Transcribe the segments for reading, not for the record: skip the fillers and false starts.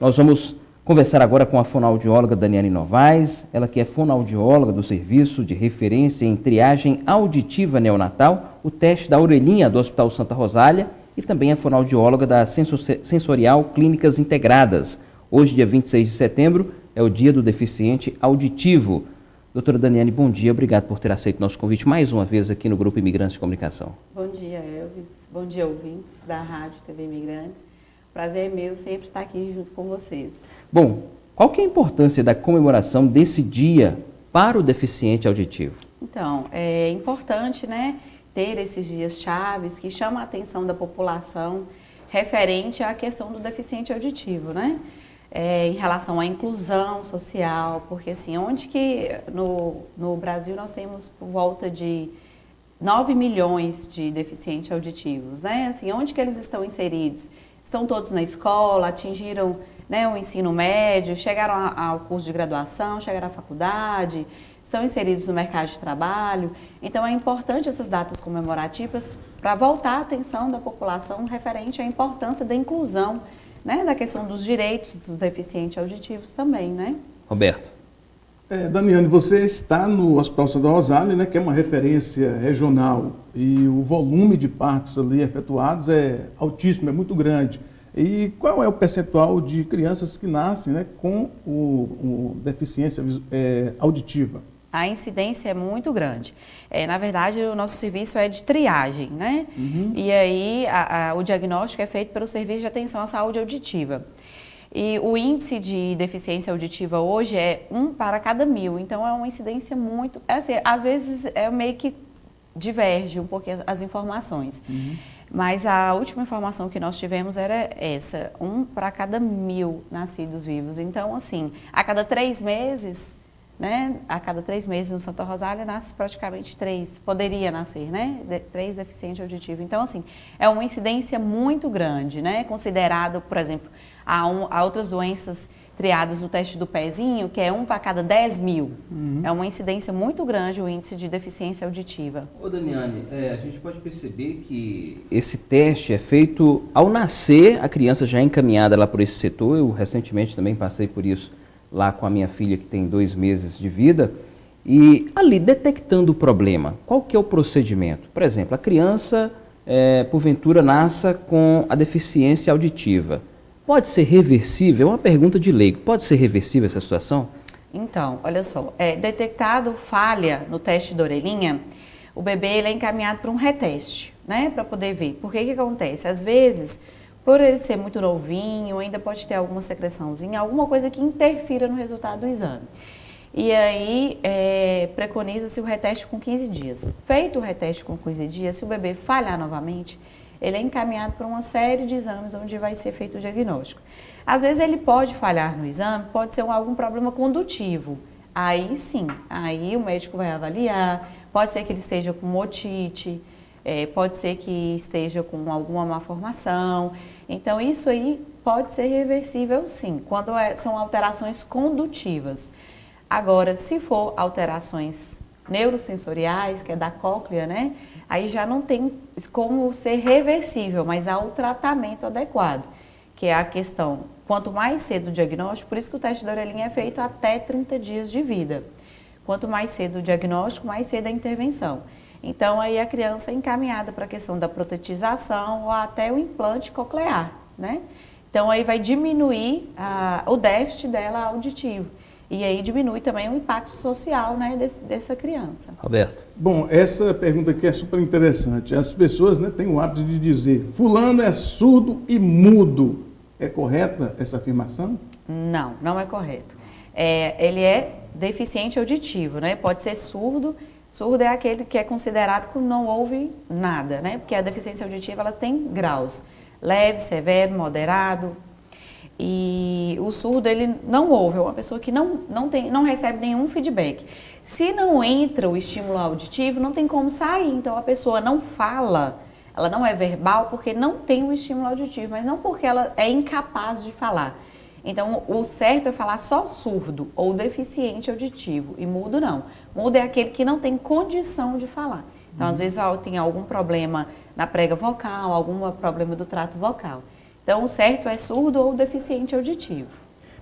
Nós vamos conversar agora com a fonoaudióloga Daniane Novaes, ela que é fonoaudióloga do Serviço de Referência em Triagem Auditiva Neonatal, o teste da orelhinha do Hospital Santa Rosália, e também é fonoaudióloga da Sensorial Clínicas Integradas. Hoje, dia 26 de setembro, é o dia do deficiente auditivo. Doutora Daniane, bom dia, obrigado por ter aceito nosso convite mais uma vez aqui no Grupo Imigrantes de Comunicação. Bom dia, Elvis, bom dia, ouvintes da Rádio TV Imigrantes. Prazer é meu sempre estar aqui junto com vocês. Bom, qual que é a importância da comemoração desse dia para o deficiente auditivo? Então, é importante, né, ter esses dias chaves que chamam a atenção da população referente à questão do deficiente auditivo, né? Em relação à inclusão social, porque assim, onde que no Brasil nós temos por volta de 9 milhões de deficientes auditivos, né? Assim, onde que eles estão inseridos? Estão todos na escola, atingiram, né, o ensino médio, chegaram ao curso de graduação, chegaram à faculdade, estão inseridos no mercado de trabalho. Então é importante essas datas comemorativas para voltar a atenção da população referente à importância da inclusão, né, da questão dos direitos dos deficientes auditivos também, né? Roberto. Daniane, você está no Hospital Santa Rosália, né, que é uma referência regional, e o volume de partos ali efetuados é altíssimo, é muito grande. E qual é o percentual de crianças que nascem, né, com deficiência auditiva? A incidência é muito grande. Na verdade, o nosso serviço é de triagem, né? Uhum. E aí o diagnóstico é feito pelo Serviço de Atenção à Saúde Auditiva. E o índice de deficiência auditiva hoje é 1 para cada 1000, então é uma incidência muito... Assim, às vezes meio que diverge um pouco as informações. Uhum. Mas a última informação que nós tivemos era essa, 1 para cada 1000 nascidos vivos. Então, assim, a cada 3 meses... né? A cada 3 meses no Santa Rosália nasce praticamente 3, poderia nascer, né? 3 deficientes auditivos. Então, assim, é uma incidência muito grande, né? Considerado, por exemplo, há outras doenças triadas no teste do pezinho, que é 1 para cada 10 mil. Uhum. É uma incidência muito grande o índice de deficiência auditiva. Ô Daniane, a gente pode perceber que esse teste é feito ao nascer, a criança já é encaminhada lá por esse setor. Eu recentemente também passei por isso lá com a minha filha, que tem 2 meses de vida, e ali, detectando o problema, qual que é o procedimento? Por exemplo, a criança, porventura, nasça com a deficiência auditiva. Pode ser reversível? É uma pergunta de leigo. Pode ser reversível essa situação? Então, olha só, detectado falha no teste da orelhinha, o bebê ele é encaminhado para um reteste, né, para poder ver. Por que acontece? Às vezes, por ele ser muito novinho, ainda pode ter alguma secreçãozinha, alguma coisa que interfira no resultado do exame. E aí, preconiza-se o reteste com 15 dias. Feito o reteste com 15 dias, se o bebê falhar novamente, ele é encaminhado para uma série de exames onde vai ser feito o diagnóstico. Às vezes ele pode falhar no exame, pode ser algum problema condutivo. Aí sim, aí o médico vai avaliar, pode ser que ele esteja com otite, pode ser que esteja com alguma malformação. Então, isso aí pode ser reversível, sim, quando são alterações condutivas. Agora, se for alterações neurosensoriais, que é da cóclea, né? Aí já não tem como ser reversível, mas há o tratamento adequado, que é a questão, quanto mais cedo o diagnóstico, por isso que o teste da orelhinha é feito até 30 dias de vida. Quanto mais cedo o diagnóstico, mais cedo a intervenção. Então, aí a criança é encaminhada para a questão da protetização ou até o implante coclear, né? Então, aí vai diminuir o déficit dela auditivo. E aí diminui também o impacto social, né, dessa criança. Roberto. Bom, essa pergunta aqui é super interessante. As pessoas, né, têm o hábito de dizer, fulano é surdo e mudo. É correta essa afirmação? Não, não é correto. Ele é deficiente auditivo, né? Pode ser surdo. Surdo é aquele que é considerado que não ouve nada, né? Porque a deficiência auditiva ela tem graus: leve, severo, moderado. E o surdo ele não ouve, é uma pessoa que não recebe nenhum feedback. Se não entra o estímulo auditivo, não tem como sair. Então a pessoa não fala, ela não é verbal porque não tem o estímulo auditivo, mas não porque ela é incapaz de falar. Então, o certo é falar só surdo ou deficiente auditivo, e mudo não. Mudo é aquele que não tem condição de falar. Então, às vezes, tem algum problema na prega vocal, algum problema do trato vocal. Então, o certo é surdo ou deficiente auditivo.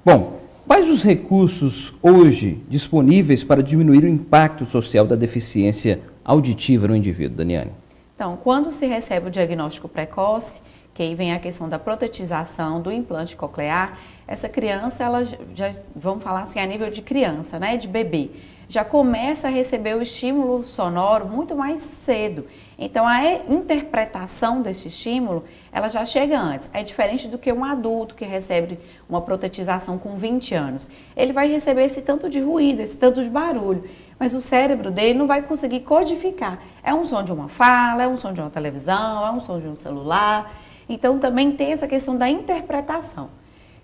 Bom, quais os recursos hoje disponíveis para diminuir o impacto social da deficiência auditiva no indivíduo, Daniane? Então, quando se recebe o diagnóstico precoce, que aí vem a questão da protetização do implante coclear, essa criança, ela já, vamos falar assim, a nível de criança, né, de bebê, já começa a receber o estímulo sonoro muito mais cedo. Então, a interpretação desse estímulo, ela já chega antes. É diferente do que um adulto que recebe uma protetização com 20 anos. Ele vai receber esse tanto de ruído, esse tanto de barulho, mas o cérebro dele não vai conseguir codificar. É um som de uma fala, é um som de uma televisão, é um som de um celular. Então, também tem essa questão da interpretação.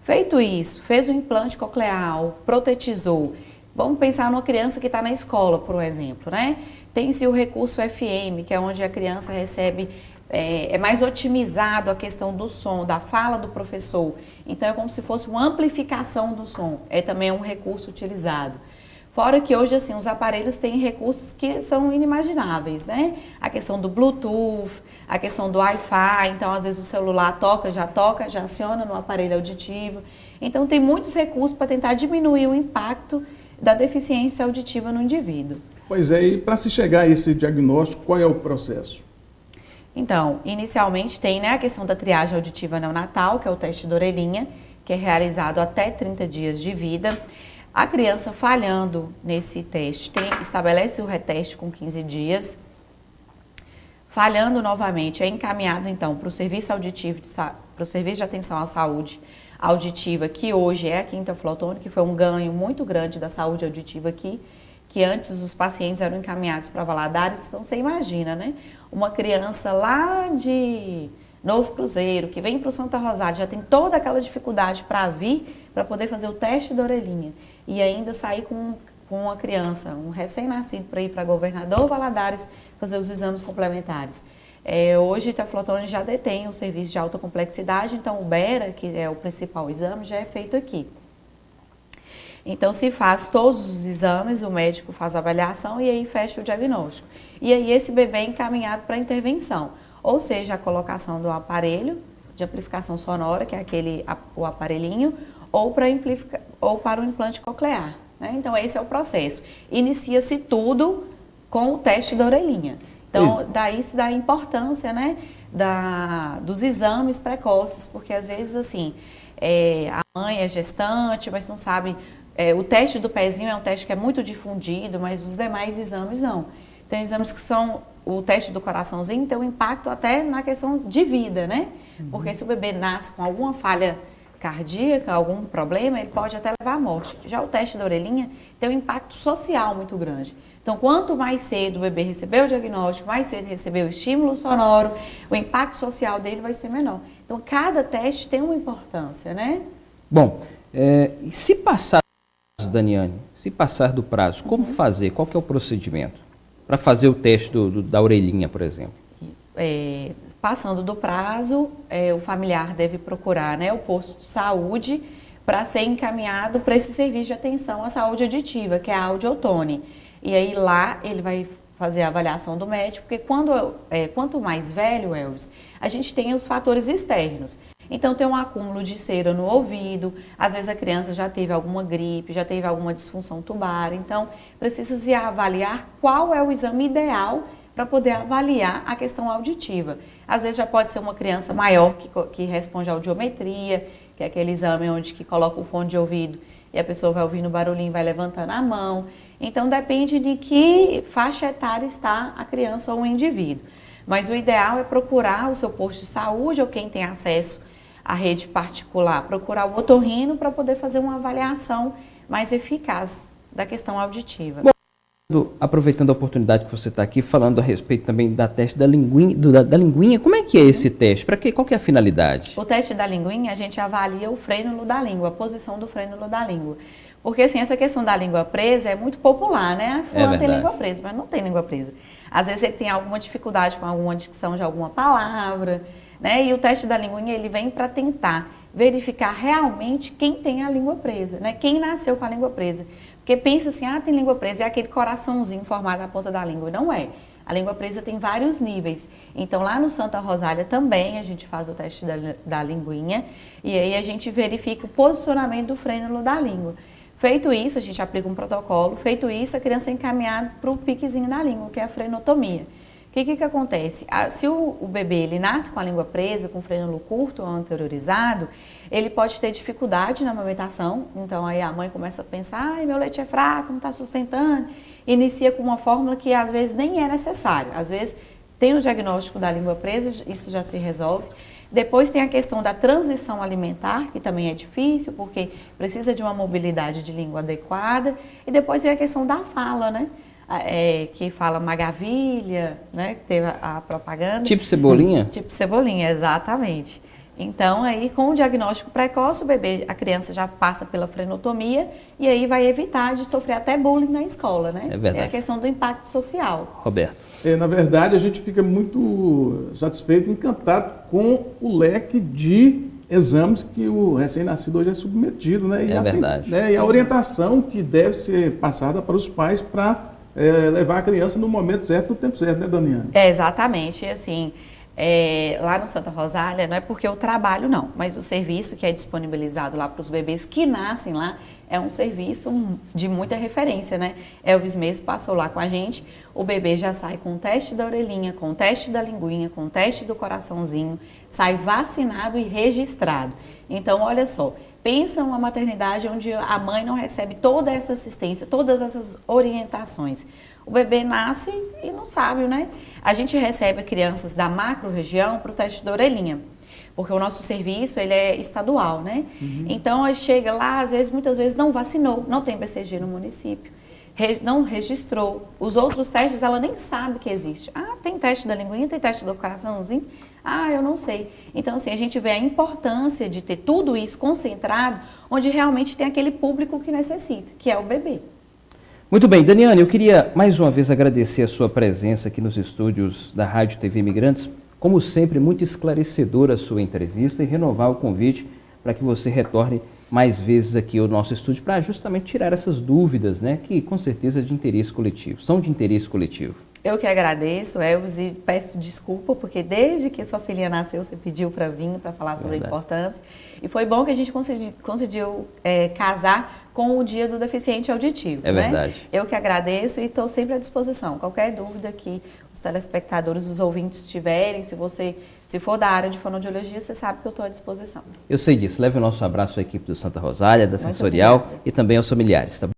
Feito isso, fez o implante coclear, protetizou. Vamos pensar numa criança que está na escola, por exemplo, né? Tem-se o recurso FM, que é onde a criança recebe, é mais otimizado a questão do som, da fala do professor. Então, é como se fosse uma amplificação do som. É também um recurso utilizado. Fora que hoje, assim, os aparelhos têm recursos que são inimagináveis, né? A questão do Bluetooth, a questão do Wi-Fi, então às vezes o celular toca, já aciona no aparelho auditivo. Então tem muitos recursos para tentar diminuir o impacto da deficiência auditiva no indivíduo. Pois é, e para se chegar a esse diagnóstico, qual é o processo? Então, inicialmente tem, né, a questão da triagem auditiva neonatal, que é o teste da orelhinha, que é realizado até 30 dias de vida. A criança falhando nesse teste, estabelece o reteste com 15 dias. Falhando novamente, é encaminhado então para o serviço auditivo, para o serviço de atenção à saúde auditiva, que hoje é aqui em Teoflotone, que foi um ganho muito grande da saúde auditiva aqui, que antes os pacientes eram encaminhados para Valadares. Então você imagina, né? Uma criança lá de Novo Cruzeiro, que vem para o Santa Rosália, já tem toda aquela dificuldade para vir, para poder fazer o teste da orelhinha. E ainda sair com uma criança, um recém-nascido, para ir para Governador Valadares fazer os exames complementares. Hoje, Teoflotone já detém o serviço de alta complexidade, então o BERA, que é o principal exame, já é feito aqui. Então, se faz todos os exames, o médico faz a avaliação e aí fecha o diagnóstico. E aí esse bebê é encaminhado para a intervenção, ou seja, a colocação do aparelho de amplificação sonora, que é o aparelhinho, ou para o implante coclear, né? Então, esse é o processo. Inicia-se tudo com o teste da orelhinha. Então, daí se dá a importância, né, dos exames precoces, porque às vezes, assim, a mãe é gestante, mas não sabe, o teste do pezinho é um teste que é muito difundido, mas os demais exames não. Tem exames que são, o teste do coraçãozinho tem um impacto até na questão de vida, né? Porque se o bebê nasce com alguma falha cardíaca, algum problema, ele pode até levar à morte. Já o teste da orelhinha tem um impacto social muito grande. Então, quanto mais cedo o bebê receber o diagnóstico, mais cedo receber o estímulo sonoro, o impacto social dele vai ser menor. Então, cada teste tem uma importância, né? Bom, e se passar do prazo, Daniane, se passar do prazo, como fazer? Qual que é o procedimento para fazer o teste da orelhinha, por exemplo? Passando do prazo, o familiar deve procurar, né, o posto de saúde para ser encaminhado para esse serviço de atenção à saúde auditiva, que é a Audiotone. E aí lá ele vai fazer a avaliação do médico, porque quanto mais velho, Elvis, a gente tem os fatores externos. Então tem um acúmulo de cera no ouvido, às vezes a criança já teve alguma gripe, já teve alguma disfunção tubar, então precisa se avaliar qual é o exame ideal para poder avaliar a questão auditiva. Às vezes já pode ser uma criança maior que responde à audiometria, que é aquele exame onde que coloca o fone de ouvido e a pessoa vai ouvindo o barulhinho e vai levantando a mão. Então depende de que faixa etária está a criança ou o indivíduo. Mas o ideal é procurar o seu posto de saúde ou quem tem acesso à rede particular, procurar o otorrino para poder fazer uma avaliação mais eficaz da questão auditiva. Bom, aproveitando a oportunidade que você está aqui, falando a respeito também da teste da linguinha, como é que é esse teste? Qual que é a finalidade? O teste da linguinha, a gente avalia o frênulo da língua, a posição do frênulo da língua. Porque assim, essa questão da língua presa é muito popular, né? Fulano tem língua presa, mas não tem língua presa. Às vezes ele tem alguma dificuldade com alguma dicção de alguma palavra, né? E o teste da linguinha, ele vem para tentar verificar realmente quem tem a língua presa, né? Quem nasceu com a língua presa. Porque pensa assim, tem língua presa, é aquele coraçãozinho formado na ponta da língua. Não é. A língua presa tem vários níveis. Então, lá no Santa Rosália também a gente faz o teste da linguinha e aí a gente verifica o posicionamento do frênulo da língua. Feito isso, a gente aplica um protocolo. Feito isso, a criança é encaminhada para o piquezinho da língua, que é a frenotomia. O que acontece? Se o bebê ele nasce com a língua presa, com o frênulo curto ou anteriorizado, ele pode ter dificuldade na amamentação. Então, aí a mãe começa a pensar, ai, meu leite é fraco, não está sustentando. Inicia com uma fórmula que às vezes nem é necessário. Às vezes, tem o diagnóstico da língua presa, isso já se resolve. Depois tem a questão da transição alimentar, que também é difícil, porque precisa de uma mobilidade de língua adequada. E depois vem a questão da fala, né? Que fala Magavilha, né? Que teve a propaganda. Tipo Cebolinha? Tipo Cebolinha, exatamente. Então, aí com o diagnóstico precoce, a criança já passa pela frenotomia e aí vai evitar de sofrer até bullying na escola, né? É verdade. É a questão do impacto social. Roberto. Na verdade, a gente fica muito satisfeito, encantado com o leque de exames que o recém-nascido hoje é submetido, né? E verdade. E a orientação que deve ser passada para os pais para levar a criança no momento certo, no tempo certo, né, Daniane? Exatamente, assim, lá no Santa Rosália, não é porque eu trabalho não, mas o serviço que é disponibilizado lá para os bebês que nascem lá é um serviço de muita referência, né? Elvis mesmo passou lá com a gente, o bebê já sai com o teste da orelhinha, com o teste da linguinha, com o teste do coraçãozinho, sai vacinado e registrado. Então, olha só, pensa uma maternidade onde a mãe não recebe toda essa assistência, todas essas orientações. O bebê nasce e não sabe, né? A gente recebe crianças da macro-região para o teste da orelhinha, porque o nosso serviço ele é estadual, né? Uhum. Então, aí chega lá, muitas vezes não vacinou, não tem BCG no município, não registrou. Os outros testes ela nem sabe que existe. Ah, tem teste da linguinha, tem teste do coraçãozinho? Ah, eu não sei. Então, assim, a gente vê a importância de ter tudo isso concentrado, onde realmente tem aquele público que necessita, que é o bebê. Muito bem, Daniane, eu queria mais uma vez agradecer a sua presença aqui nos estúdios da Rádio TV Imigrantes. Como sempre, muito esclarecedora a sua entrevista e renovar o convite para que você retorne mais vezes aqui ao nosso estúdio para justamente tirar essas dúvidas, né, que com certeza é de interesse coletivo, são de interesse coletivo. Eu que agradeço, Elvis, e peço desculpa, porque desde que sua filhinha nasceu, você pediu para vir, para falar sobre a importância. E foi bom que a gente conseguiu casar com o Dia do Deficiente Auditivo. É verdade. Né? Eu que agradeço e estou sempre à disposição. Qualquer dúvida que os telespectadores, os ouvintes tiverem, se for da área de fonoaudiologia, você sabe que eu estou à disposição. Eu sei disso. Leve o nosso abraço à equipe do Santa Rosália, da Sensorial e também aos familiares, tá bom?